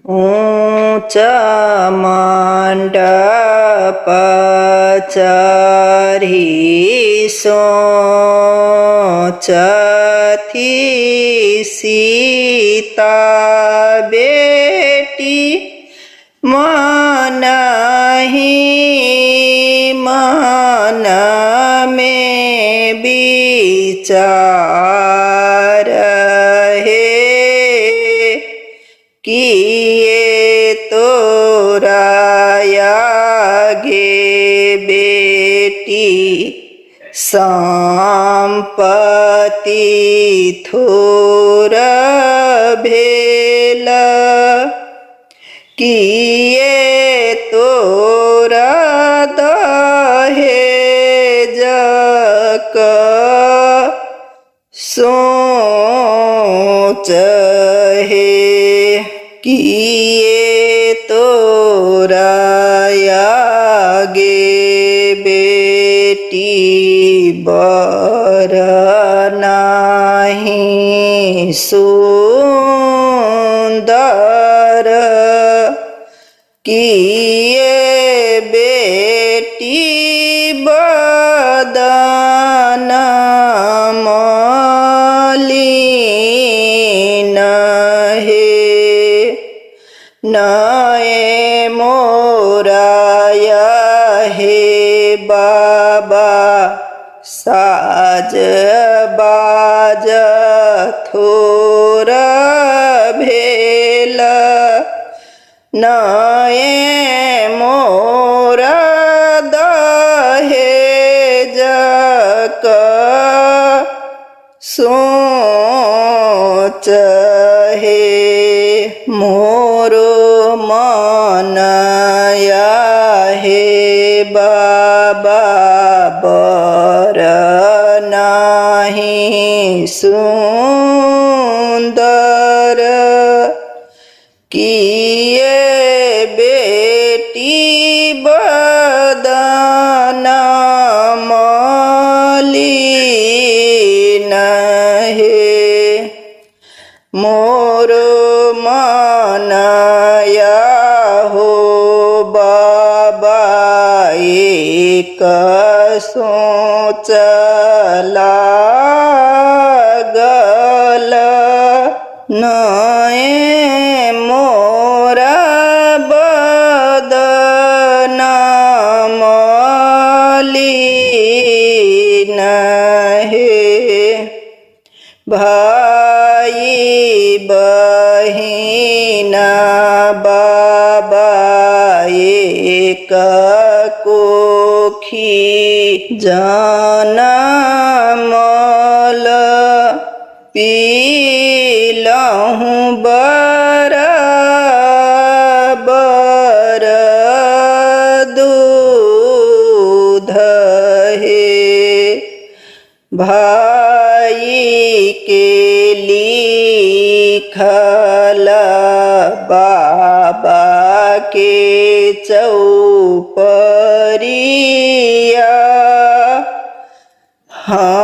ऊंचा मंडप चढ़ी सोचती सीता बेटी मन ही मन में विचार है किए तोरा आगे बेटी संपत्ति थोर भेल किए तोरा दहेज सोच है किए तोरा आगे बेटी बर नहीं सुंदर किए बेटी बदन मलिन है नए मोराया हे बाबा साज बाज थोर भेल नए मोरा दहेज सोच है मोरो मनया हे बाबा बर नहीं सुंदर किए बेटी बदन मलिन है मोरो मनया हो बाबा एक सोच लागल नए मोरा बदन मलिन है भाई बहिन बाबा एक कोखी जनमल पीलहूँ बराबर दूध है भाई के लिखल बाबा के चौपरिया हाँ